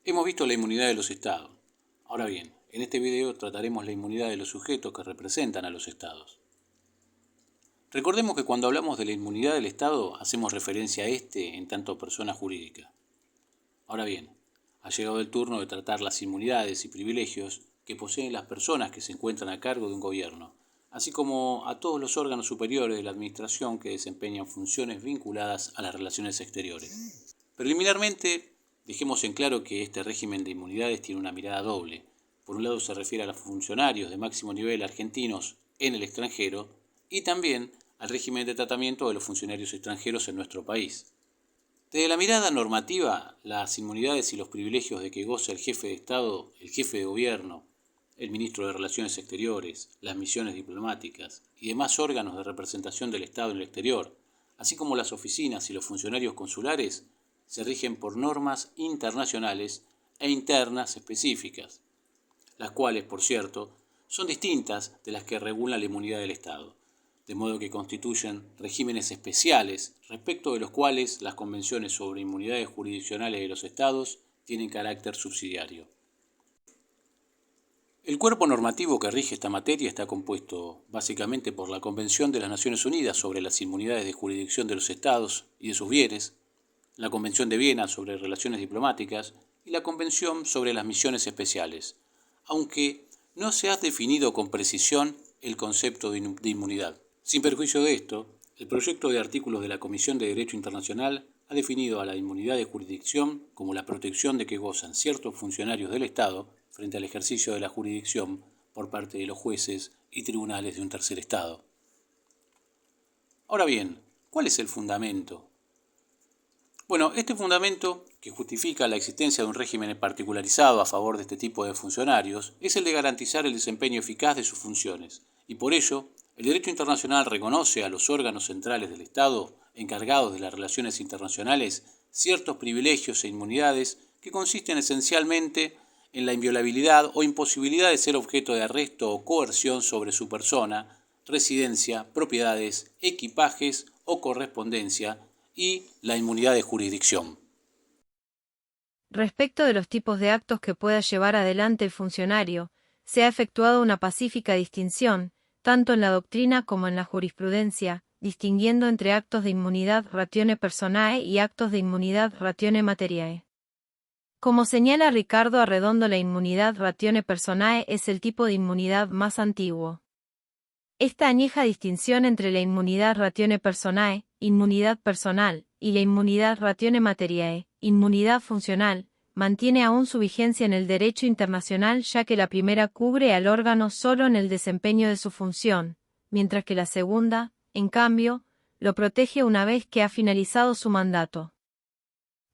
Hemos visto la inmunidad de los estados. Ahora bien, en este video trataremos la inmunidad de los sujetos que representan a los estados. Recordemos que cuando hablamos de la inmunidad del Estado hacemos referencia a este en tanto persona jurídica. Ahora bien, ha llegado el turno de tratar las inmunidades y privilegios que poseen las personas que se encuentran a cargo de un gobierno, así como a todos los órganos superiores de la administración que desempeñan funciones vinculadas a las relaciones exteriores. Preliminarmente, dejemos en claro que este régimen de inmunidades tiene una mirada doble. Por un lado se refiere a los funcionarios de máximo nivel argentinos en el extranjero y también al régimen de tratamiento de los funcionarios extranjeros en nuestro país. Desde la mirada normativa, las inmunidades y los privilegios de que goza el jefe de Estado, el jefe de gobierno, el ministro de Relaciones Exteriores, las misiones diplomáticas y demás órganos de representación del Estado en el exterior, así como las oficinas y los funcionarios consulares, se rigen por normas internacionales e internas específicas, las cuales, por cierto, son distintas de las que regulan la inmunidad del Estado, de modo que constituyen regímenes especiales respecto de los cuales las convenciones sobre inmunidades jurisdiccionales de los Estados tienen carácter subsidiario. El cuerpo normativo que rige esta materia está compuesto básicamente por la Convención de las Naciones Unidas sobre las inmunidades de jurisdicción de los Estados y de sus bienes, la Convención de Viena sobre relaciones diplomáticas y la Convención sobre las misiones especiales, aunque no se ha definido con precisión el concepto de inmunidad. Sin perjuicio de esto, el proyecto de artículos de la Comisión de Derecho Internacional ha definido a la inmunidad de jurisdicción como la protección de que gozan ciertos funcionarios del Estado frente al ejercicio de la jurisdicción por parte de los jueces y tribunales de un tercer Estado. Ahora bien, ¿cuál es el fundamento? Bueno, este fundamento, que justifica la existencia de un régimen particularizado a favor de este tipo de funcionarios, es el de garantizar el desempeño eficaz de sus funciones, y por ello, el derecho internacional reconoce a los órganos centrales del Estado, encargados de las relaciones internacionales, ciertos privilegios e inmunidades que consisten esencialmente en la inviolabilidad o imposibilidad de ser objeto de arresto o coerción sobre su persona, residencia, propiedades, equipajes o correspondencia, y la inmunidad de jurisdicción. Respecto de los tipos de actos que pueda llevar adelante el funcionario, se ha efectuado una pacífica distinción, tanto en la doctrina como en la jurisprudencia, distinguiendo entre actos de inmunidad ratione personae y actos de inmunidad ratione materiae. Como señala Ricardo Arredondo, la inmunidad ratione personae es el tipo de inmunidad más antiguo. Esta añeja distinción entre la inmunidad ratione personae, inmunidad personal, y la inmunidad ratione materiae, inmunidad funcional, mantiene aún su vigencia en el derecho internacional, ya que la primera cubre al órgano solo en el desempeño de su función, mientras que la segunda, en cambio, lo protege una vez que ha finalizado su mandato.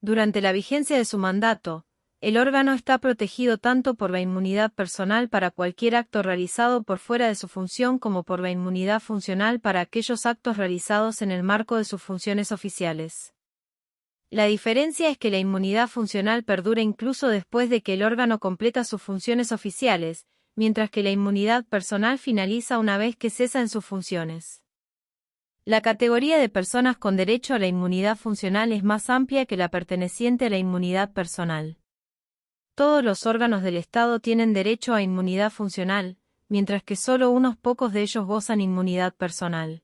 Durante la vigencia de su mandato, el órgano está protegido tanto por la inmunidad personal para cualquier acto realizado por fuera de su función como por la inmunidad funcional para aquellos actos realizados en el marco de sus funciones oficiales. La diferencia es que la inmunidad funcional perdura incluso después de que el órgano completa sus funciones oficiales, mientras que la inmunidad personal finaliza una vez que cesa en sus funciones. La categoría de personas con derecho a la inmunidad funcional es más amplia que la perteneciente a la inmunidad personal. Todos los órganos del Estado tienen derecho a inmunidad funcional, mientras que solo unos pocos de ellos gozan inmunidad personal.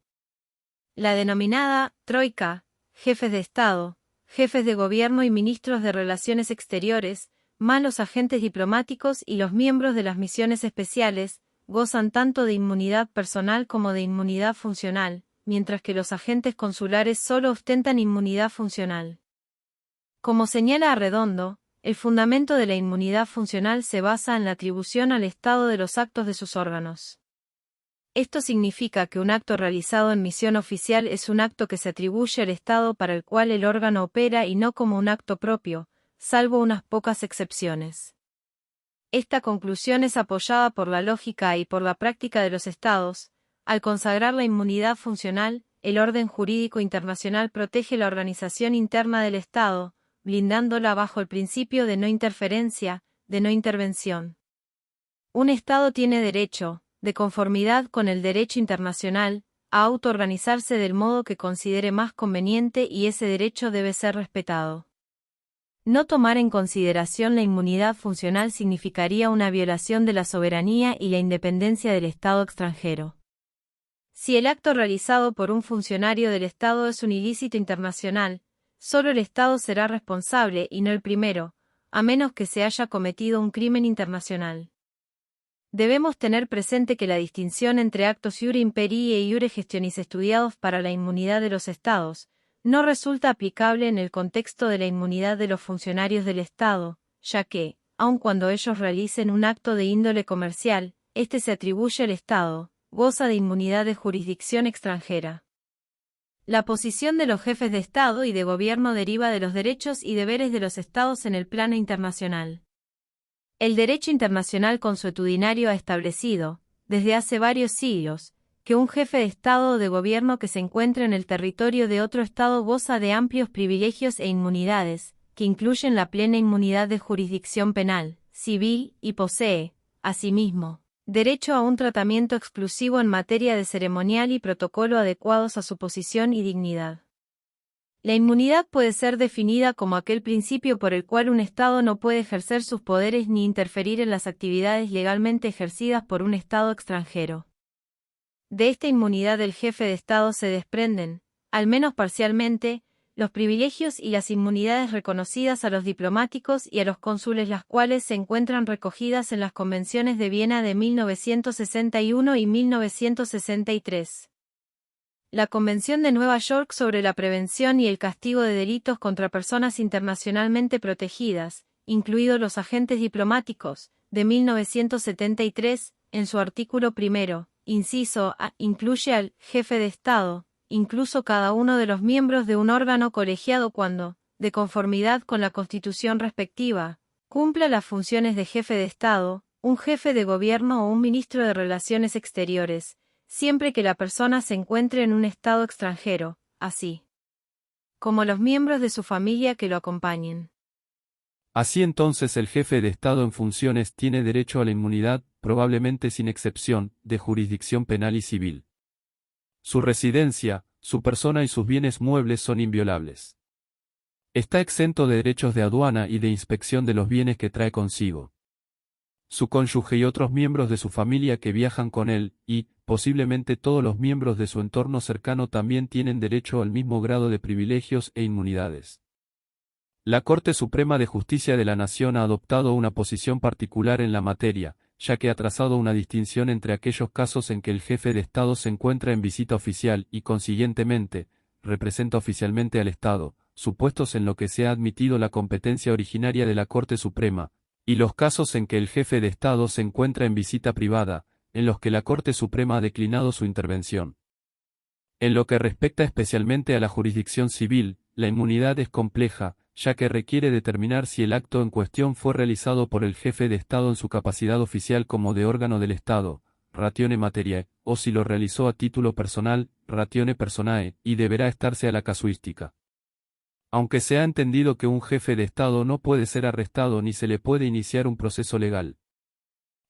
La denominada Troika, jefes de Estado, jefes de gobierno y ministros de Relaciones Exteriores, más los agentes diplomáticos y los miembros de las misiones especiales, gozan tanto de inmunidad personal como de inmunidad funcional, mientras que los agentes consulares solo ostentan inmunidad funcional. Como señala Arredondo, el fundamento de la inmunidad funcional se basa en la atribución al Estado de los actos de sus órganos. Esto significa que un acto realizado en misión oficial es un acto que se atribuye al Estado para el cual el órgano opera y no como un acto propio, salvo unas pocas excepciones. Esta conclusión es apoyada por la lógica y por la práctica de los Estados. Al consagrar la inmunidad funcional, el orden jurídico internacional protege la organización interna del Estado, blindándola bajo el principio de no interferencia, de no intervención. Un Estado tiene derecho, de conformidad con el derecho internacional, a autoorganizarse del modo que considere más conveniente y ese derecho debe ser respetado. No tomar en consideración la inmunidad funcional significaría una violación de la soberanía y la independencia del Estado extranjero. Si el acto realizado por un funcionario del Estado es un ilícito internacional, solo el Estado será responsable y no el primero, a menos que se haya cometido un crimen internacional. Debemos tener presente que la distinción entre actos iure imperii e iure gestionis estudiados para la inmunidad de los Estados no resulta aplicable en el contexto de la inmunidad de los funcionarios del Estado, ya que, aun cuando ellos realicen un acto de índole comercial, este se atribuye al Estado, goza de inmunidad de jurisdicción extranjera. La posición de los jefes de Estado y de gobierno deriva de los derechos y deberes de los Estados en el plano internacional. El derecho internacional consuetudinario ha establecido, desde hace varios siglos, que un jefe de Estado o de gobierno que se encuentre en el territorio de otro Estado goza de amplios privilegios e inmunidades, que incluyen la plena inmunidad de jurisdicción penal, civil, y posee, asimismo, derecho a un tratamiento exclusivo en materia de ceremonial y protocolo adecuados a su posición y dignidad. La inmunidad puede ser definida como aquel principio por el cual un Estado no puede ejercer sus poderes ni interferir en las actividades legalmente ejercidas por un Estado extranjero. De esta inmunidad del jefe de Estado se desprenden, al menos parcialmente, los privilegios y las inmunidades reconocidas a los diplomáticos y a los cónsules, las cuales se encuentran recogidas en las Convenciones de Viena de 1961 y 1963. La Convención de Nueva York sobre la prevención y el castigo de delitos contra personas internacionalmente protegidas, incluidos los agentes diplomáticos, de 1973, en su artículo primero, inciso A, incluye al jefe de Estado, incluso cada uno de los miembros de un órgano colegiado cuando, de conformidad con la Constitución respectiva, cumpla las funciones de jefe de Estado, un jefe de gobierno o un ministro de Relaciones Exteriores, siempre que la persona se encuentre en un Estado extranjero, así como los miembros de su familia que lo acompañen. Así entonces el jefe de Estado en funciones tiene derecho a la inmunidad, probablemente sin excepción, de jurisdicción penal y civil. Su residencia, su persona y sus bienes muebles son inviolables. Está exento de derechos de aduana y de inspección de los bienes que trae consigo. Su cónyuge y otros miembros de su familia que viajan con él, y, posiblemente todos los miembros de su entorno cercano también tienen derecho al mismo grado de privilegios e inmunidades. La Corte Suprema de Justicia de la Nación ha adoptado una posición particular en la materia, ya que ha trazado una distinción entre aquellos casos en que el jefe de Estado se encuentra en visita oficial y, consiguientemente, representa oficialmente al Estado, supuestos en lo que se ha admitido la competencia originaria de la Corte Suprema, y los casos en que el jefe de Estado se encuentra en visita privada, en los que la Corte Suprema ha declinado su intervención. En lo que respecta especialmente a la jurisdicción civil, la inmunidad es compleja, ya que requiere determinar si el acto en cuestión fue realizado por el jefe de Estado en su capacidad oficial como de órgano del Estado, ratione materiae, o si lo realizó a título personal, ratione personae, y deberá estarse a la casuística. Aunque se ha entendido que un jefe de Estado no puede ser arrestado ni se le puede iniciar un proceso legal.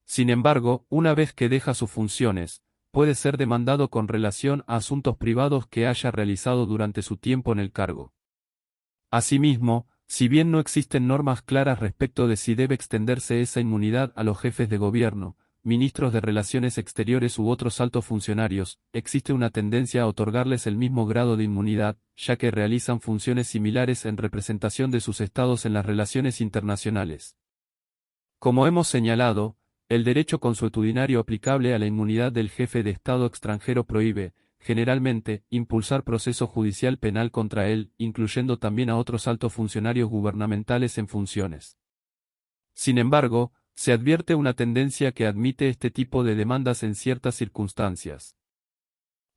Sin embargo, una vez que deja sus funciones, puede ser demandado con relación a asuntos privados que haya realizado durante su tiempo en el cargo. Asimismo, si bien no existen normas claras respecto de si debe extenderse esa inmunidad a los jefes de gobierno, ministros de Relaciones Exteriores u otros altos funcionarios, existe una tendencia a otorgarles el mismo grado de inmunidad, ya que realizan funciones similares en representación de sus estados en las relaciones internacionales. Como hemos señalado, el derecho consuetudinario aplicable a la inmunidad del jefe de Estado extranjero prohíbe, generalmente, impulsar proceso judicial penal contra él, incluyendo también a otros altos funcionarios gubernamentales en funciones. Sin embargo, se advierte una tendencia que admite este tipo de demandas en ciertas circunstancias.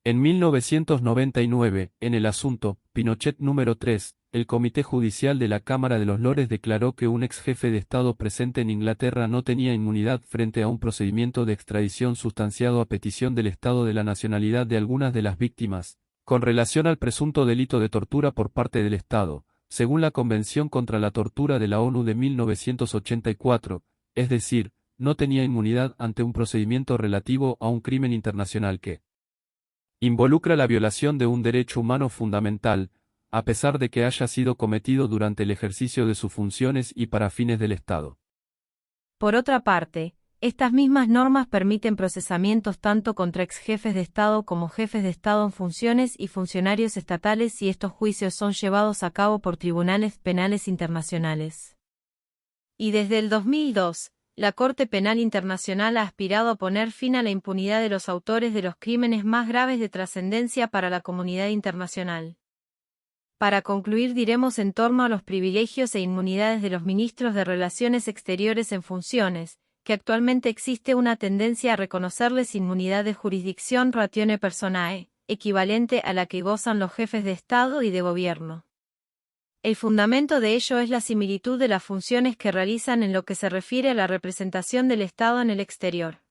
En 1999, en el asunto Pinochet número 3, el Comité Judicial de la Cámara de los Lores declaró que un ex jefe de Estado presente en Inglaterra no tenía inmunidad frente a un procedimiento de extradición sustanciado a petición del Estado de la nacionalidad de algunas de las víctimas, con relación al presunto delito de tortura por parte del Estado, según la Convención contra la Tortura de la ONU de 1984, es decir, no tenía inmunidad ante un procedimiento relativo a un crimen internacional que involucra la violación de un derecho humano fundamental, a pesar de que haya sido cometido durante el ejercicio de sus funciones y para fines del Estado. Por otra parte, estas mismas normas permiten procesamientos tanto contra ex jefes de Estado como jefes de Estado en funciones y funcionarios estatales si estos juicios son llevados a cabo por tribunales penales internacionales. Y desde el 2002, la Corte Penal Internacional ha aspirado a poner fin a la impunidad de los autores de los crímenes más graves de trascendencia para la comunidad internacional. Para concluir, diremos en torno a los privilegios e inmunidades de los ministros de Relaciones Exteriores en funciones, que actualmente existe una tendencia a reconocerles inmunidad de jurisdicción ratione personae, equivalente a la que gozan los jefes de Estado y de Gobierno. El fundamento de ello es la similitud de las funciones que realizan en lo que se refiere a la representación del Estado en el exterior.